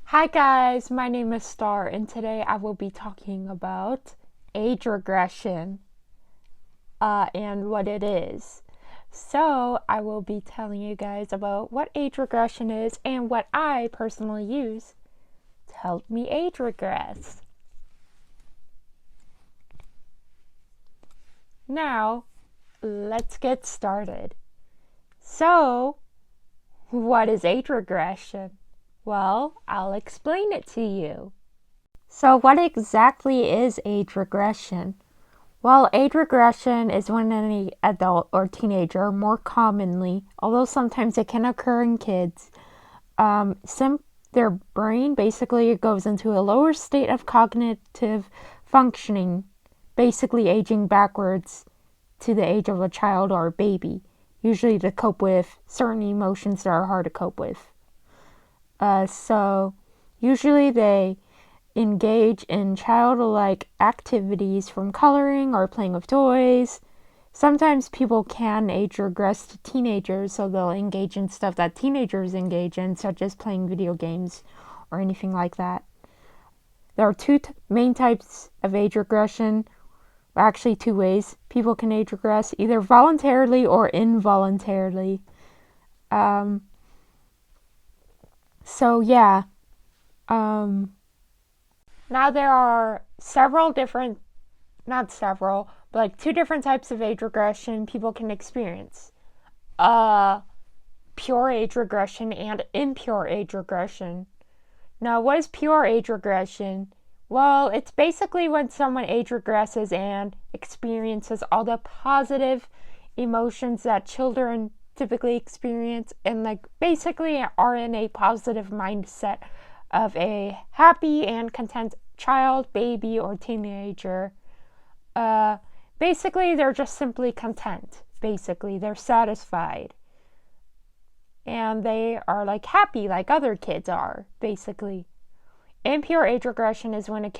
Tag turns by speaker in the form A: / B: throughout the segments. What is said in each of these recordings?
A: Hi guys, my name is Star and today I will be talking about age regression and what it is. So I will be telling you guys about what age regression is and what I personally use to help me age regress. Now, let's get started. So, what is age regression? Well, I'll explain it to you. So what exactly is age regression? Well, age regression is when any adult or teenager, more commonly, although sometimes it can occur in kids, their brain basically goes into a lower state of cognitive functioning, basically aging backwards to the age of a child or a baby, usually to cope with certain emotions that are hard to cope with. So usually they engage in childlike activities from coloring or playing with toys. Sometimes people can age regress to teenagers, so they'll engage in stuff that teenagers engage in, such as playing video games or anything like that. There are two main types of age regression. Actually, two ways people can age regress, either voluntarily or involuntarily. So yeah. Now there are two different types of age regression people can experience. Pure age regression and impure age regression. Now, what is pure age regression? Well, it's basically when someone age regresses and experiences all the positive emotions that children typically experience and basically are in a positive mindset of a happy and content child, baby, or teenager. Basically, they're just simply content. Basically, they're satisfied. And they are happy like other kids are, basically. Impure age regression is when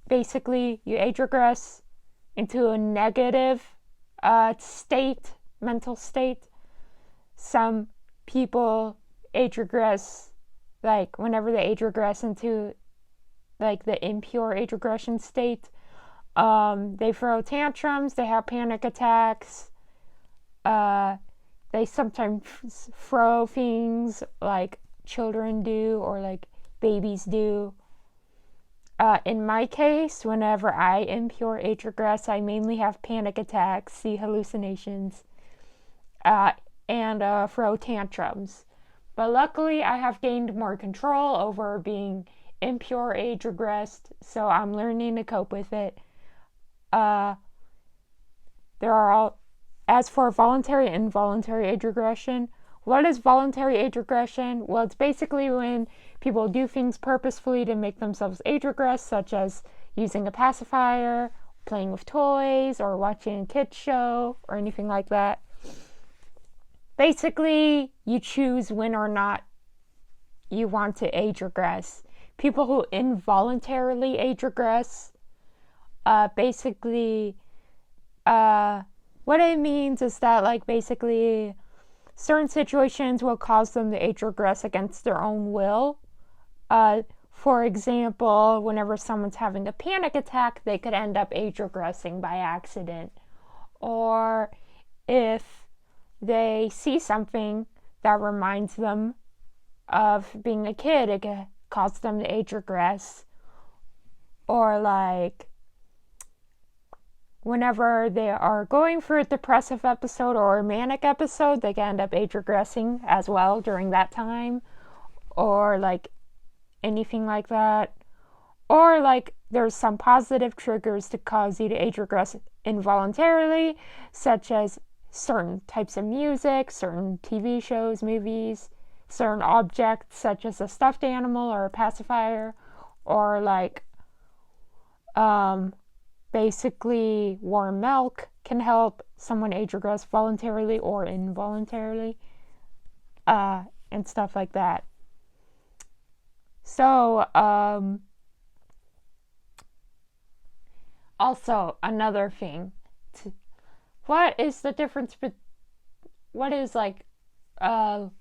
A: basically you age regress into a negative mental state. Some people age regress, whenever they age regress into the impure age regression state, they throw tantrums, they have panic attacks, they sometimes throw things like children do or babies do. In my case, whenever I impure age regress, I mainly have panic attacks, see hallucinations, and throw tantrums. But luckily, I have gained more control over being impure age regressed, so I'm learning to cope with it. As for voluntary and involuntary age regression, what is voluntary age regression? Well, it's basically when people do things purposefully to make themselves age regress, such as using a pacifier, playing with toys, or watching a kids show, or anything like that. Basically, you choose when or not you want to age regress. People who involuntarily age regress, basically, what it means is that basically certain situations will cause them to age regress against their own will. For example, whenever someone's having a panic attack, they could end up age regressing by accident. Or if they see something that reminds them of being a kid, it could cause them to age regress. Or whenever they are going through a depressive episode or a manic episode, they can end up age regressing as well during that time. Or anything like that. Or there's some positive triggers to cause you to age regress involuntarily, such as certain types of music, certain TV shows, movies, certain objects such as a stuffed animal or a pacifier, or basically warm milk can help someone age regress voluntarily or involuntarily, and stuff like that. So, also another thing what is the difference? What is like, why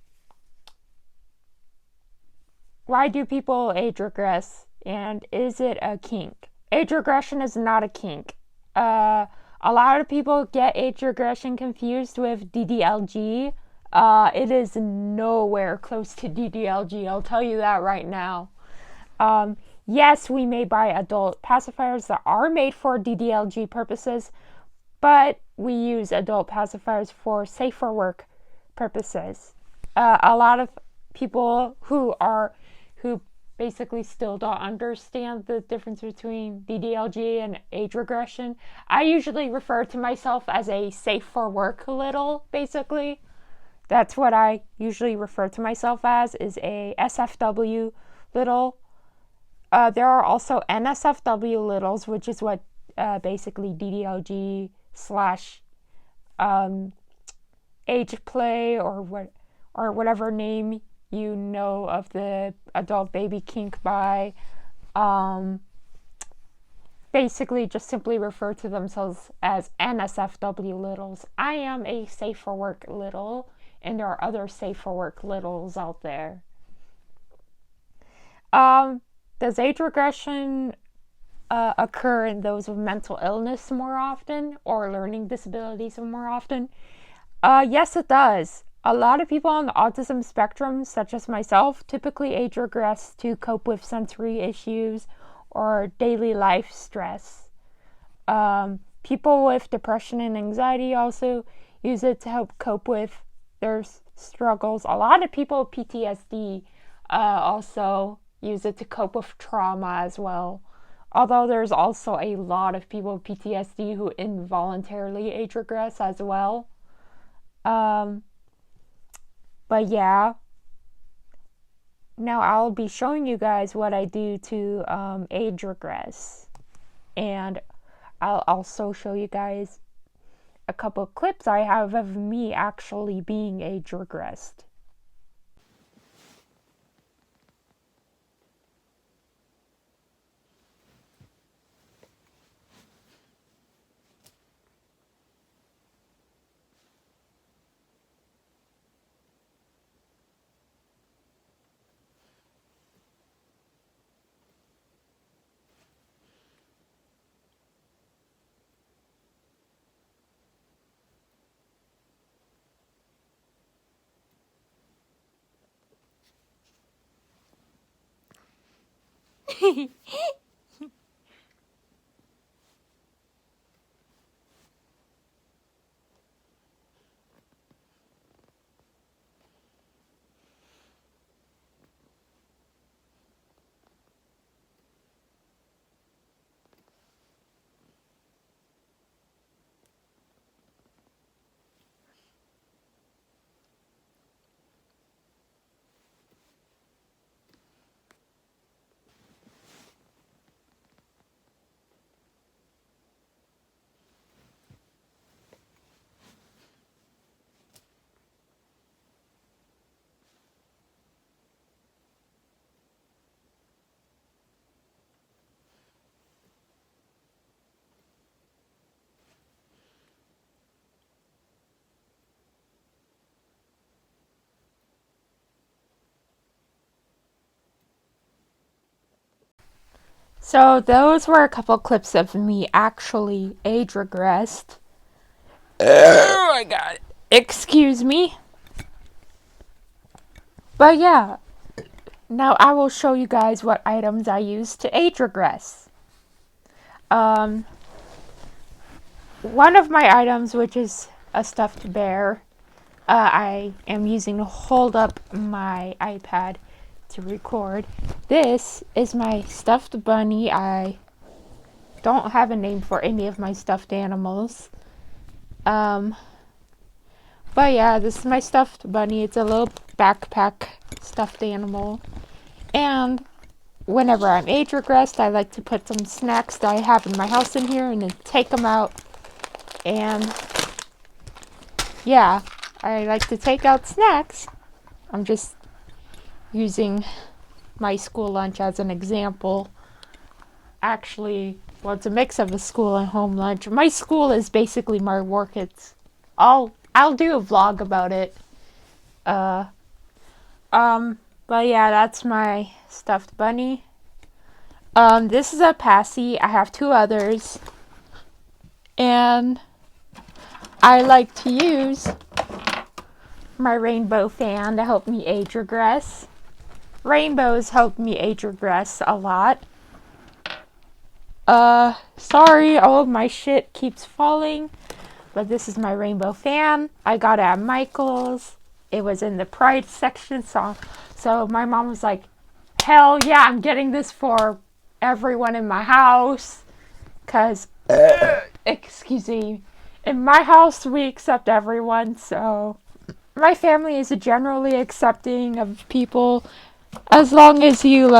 A: do people age regress? And is it a kink? Age regression is not a kink. A lot of people get age regression confused with DDLG. It is nowhere close to DDLG. I'll tell you that right now. Yes, we may buy adult pacifiers that are made for DDLG purposes, but we use adult pacifiers for safer work purposes. A lot of people who basically still don't understand the difference between DDLG and age regression. I usually refer to myself as a safe for work little, basically. That's what I usually refer to myself as, is a SFW little. There are also NSFW littles, which is what basically DDLG slash age play or whatever name you know of the adult baby kink by, basically just simply refer to themselves as NSFW littles. I am a safe for work little, and there are other safe for work littles out there. Does age regression occur in those with mental illness more often, or learning disabilities more often? Yes, it does. A lot of people on the autism spectrum, such as myself, typically age regress to cope with sensory issues or daily life stress. People with depression and anxiety also use it to help cope with their struggles. A lot of people with PTSD also use it to cope with trauma as well. Although there's also a lot of people with PTSD who involuntarily age regress as well. But yeah, now I'll be showing you guys what I do to age regress. And I'll also show you guys a couple of clips I have of me actually being age regressed. So those were a couple clips of me actually age regressed. Oh my god. Excuse me. But yeah, now I will show you guys what items I use to age regress. One of my items, which is a stuffed bear, I am using to hold up my iPad to record. This is my stuffed bunny. I don't have a name for any of my stuffed animals. But yeah, this is my stuffed bunny. It's a little backpack stuffed animal. And whenever I'm age regressed, I like to put some snacks that I have in my house in here and then take them out. And yeah, I like to take out snacks. I'm just using my school lunch as an example. Actually, Well, it's a mix of a school and home lunch. My school is basically my work. I'll do a vlog about it. Uh, but yeah, that's my stuffed bunny. This is a passy. I have two others, and I like to use my rainbow fan to help me age regress. Rainbows help me age regress a lot. Sorry, all of my shit keeps falling, but this is my rainbow fan. I got it at Michael's. It was in the Pride section, so my mom was like, hell yeah, I'm getting this for everyone in my house, because, excuse me, in my house we accept everyone, so my family is generally accepting of people as long as you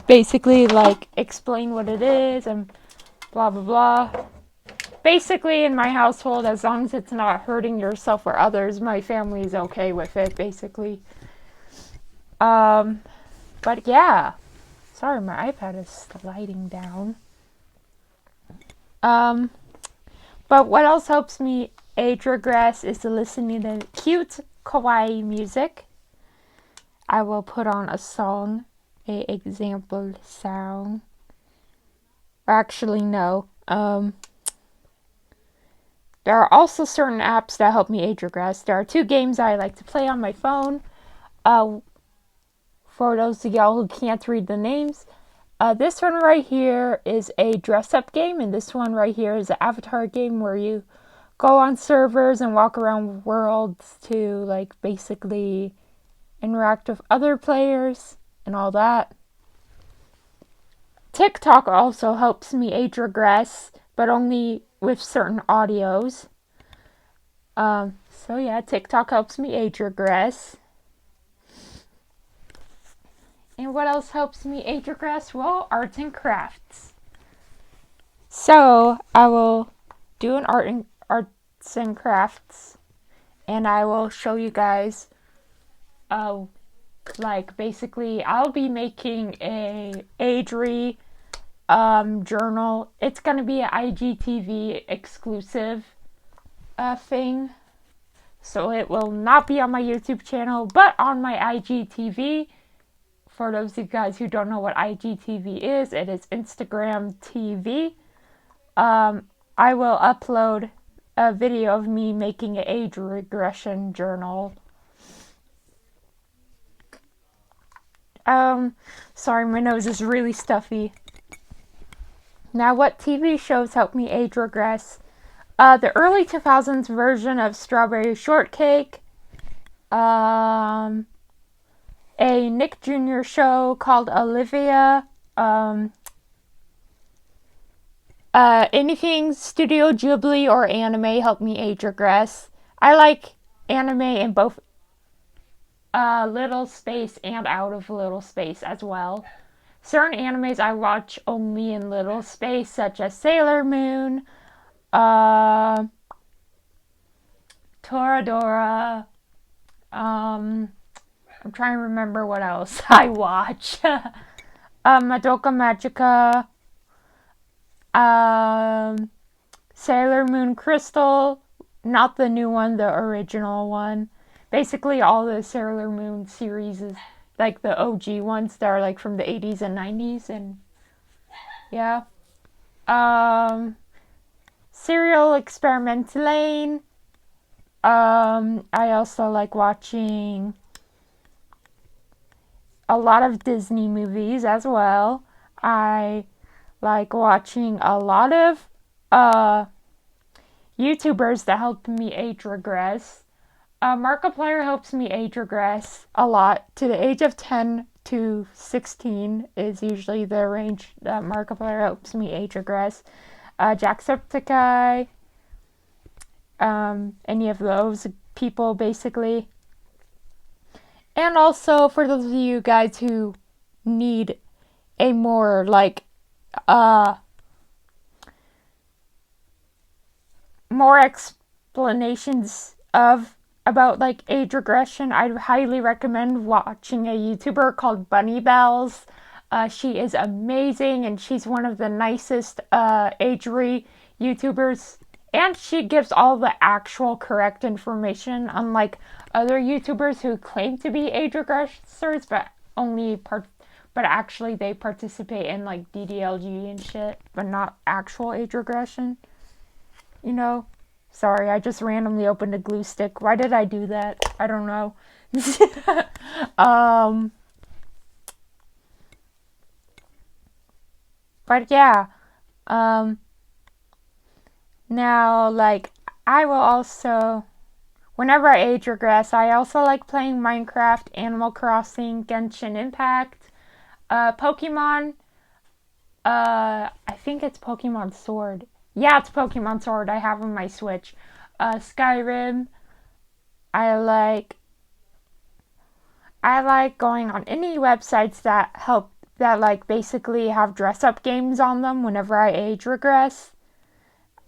A: basically explain what it is and blah blah blah. Basically, in my household, as long as it's not hurting yourself or others, my family is okay with it, basically. But yeah. Sorry, my iPad is sliding down. But what else helps me age regress is to listening to cute, kawaii music. I will put on a song, a example song. Actually, no. There are also certain apps that help me age regress. There are two games I like to play on my phone. For those of y'all who can't read the names, this one right here is a dress-up game, and this one right here is an avatar game where you go on servers and walk around worlds to basically interact with other players and all that. TikTok also helps me age regress, but only with certain audios. So yeah, TikTok helps me age regress. And what else helps me age regress? Well, arts and crafts. So I will do an arts and crafts, and I will show you guys. Basically, I'll be making a agery journal. It's gonna be an IGTV exclusive thing, so it will not be on my YouTube channel, but on my IGTV. For those of you guys who don't know what IGTV is, it is Instagram TV. I will upload a video of me making an age regression journal. Sorry, my nose is really stuffy. Now, what TV shows help me age regress? The early 2000s version of Strawberry Shortcake. A Nick Jr. show called Olivia. Anything Studio Ghibli or anime help me age regress. I like anime in both little space and out of little space as well. Certain animes I watch only in little space, such as Sailor Moon, Toradora. I'm trying to remember what else I watch. Madoka Magica. Sailor Moon Crystal. Not the new one, the original one. Basically, all the Sailor Moon series is like the OG ones that are from the 80s and 90s, and yeah. Serial Experiment Lane. I also like watching a lot of Disney movies as well. I like watching a lot of YouTubers that help me age regress. Markiplier helps me age regress a lot. To the age of 10 to 16 is usually the range that Markiplier helps me age regress. Jacksepticeye, any of those people basically. And also for those of you guys who need a more more explanations about age regression, I'd highly recommend watching a YouTuber called Bunny Bells. She is amazing, and she's one of the nicest agery YouTubers. And she gives all the actual correct information, unlike other YouTubers who claim to be age regressors, but actually they participate in like DDLG and shit, but not actual age regression. You know? Sorry, I just randomly opened a glue stick. Why did I do that? I don't know. But yeah, um, now, like, I will also, whenever I age regress, I also like playing Minecraft, Animal Crossing, Genshin Impact, Pokemon, I think it's Pokemon Sword. Yeah, it's Pokemon Sword. I have on my Switch. Skyrim. I like I like going on any websites that like basically have dress up games on them whenever I age regress.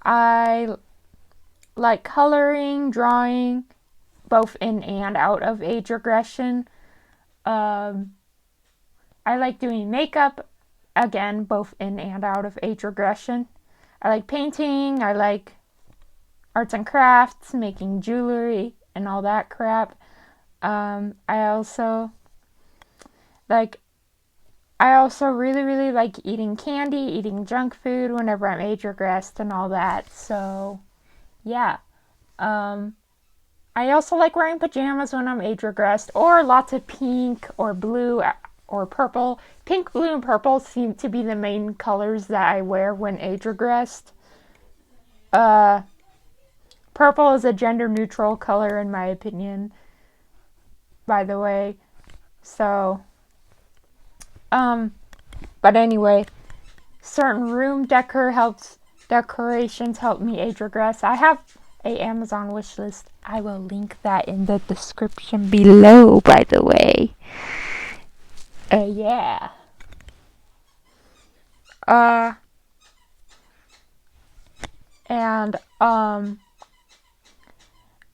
A: I like coloring, drawing, both in and out of age regression. Um, I like doing makeup, again, both in and out of age regression. I like painting, I like arts and crafts, making jewelry, and all that crap. I also like I also really, really like eating candy, eating junk food whenever I'm age regressed and all that. So, yeah. Um, I also like wearing pajamas when I'm age regressed, or lots of pink or blue or purple. Pink, blue, and purple seem to be the main colors that I wear when age regressed. Uh, Purple is a gender neutral color in my opinion, by the way. So, but anyway, certain room decorations help me age regress. I have a Amazon wish list. I will link that in the description below, by the way. Yeah. And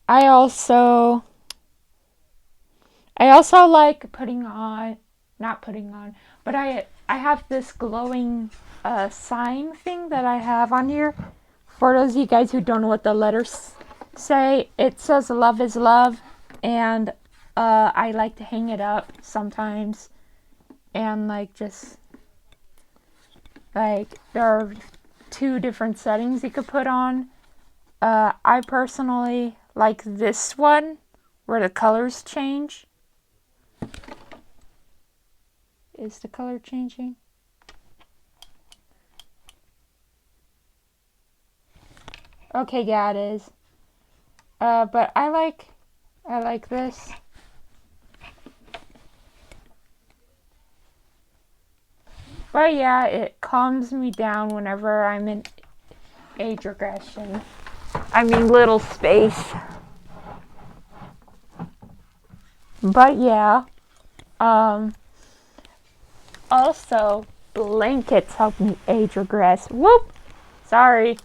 A: I also like not putting on, but I have this glowing sign thing that I have on here. For those of you guys who don't know what the letters say, it says love is love, and I like to hang it up sometimes, and like just like there are two different settings you could put on. I personally like this one where the colors change. Is the color changing? Okay, yeah, it is. But I like this. But yeah, it calms me down whenever I'm in age regression. I mean, little space. But yeah. Also, blankets help me age regress. Whoop! Sorry.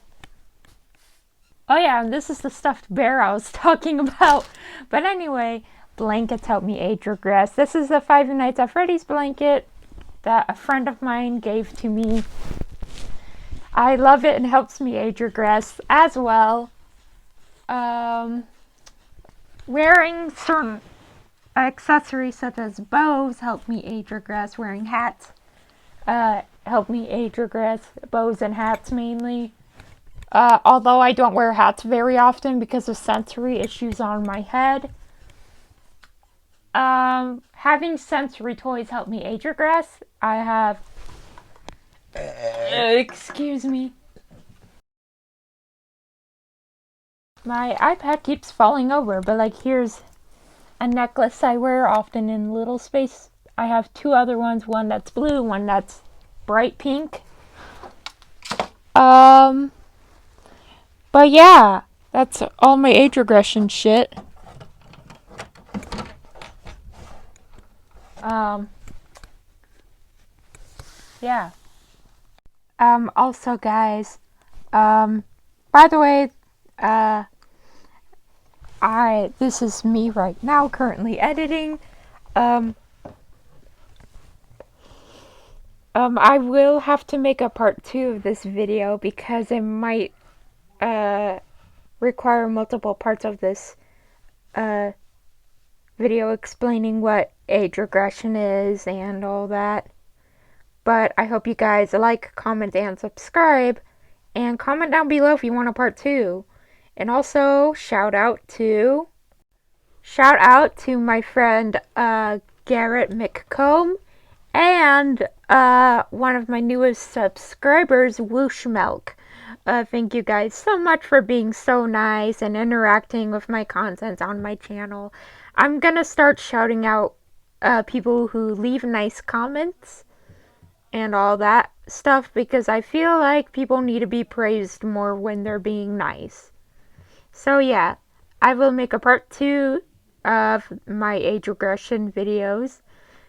A: Oh yeah, and this is the stuffed bear I was talking about. But anyway, blankets help me age regress. This is a Five Nights at Freddy's blanket that a friend of mine gave to me. I love it and helps me age regress as well. Wearing certain accessories such as bows help me age regress. Wearing hats help me age regress. Bows and hats mainly. Although I don't wear hats very often because of sensory issues on my head. Having sensory toys help me age regress. I have. Excuse me. My iPad keeps falling over, but like here's a necklace I wear often in little space. I have two other ones, one that's blue, one that's bright pink. But yeah, that's all my age regression shit. Yeah. Also guys, by the way, this is me right now currently editing. I will have to make a part 2 of this video because it might require multiple parts of this uh, video explaining what age regression is and all that. But I hope you guys like, comment, and subscribe. And comment down below if you want a part 2. And also, shout out to my friend Garrett McComb and one of my newest subscribers, Whoosh Milk. Thank you guys so much for being so nice and interacting with my content on my channel. I'm gonna start shouting out people who leave nice comments and all that stuff because I feel like people need to be praised more when they're being nice. So yeah, I will make a part 2 of my age regression videos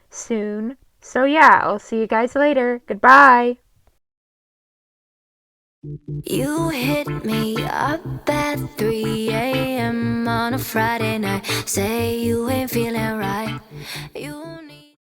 A: soon. So yeah, I'll see you guys later. Goodbye.
B: You hit me up at 3 a.m. on a Friday night. Say you ain't feeling right. You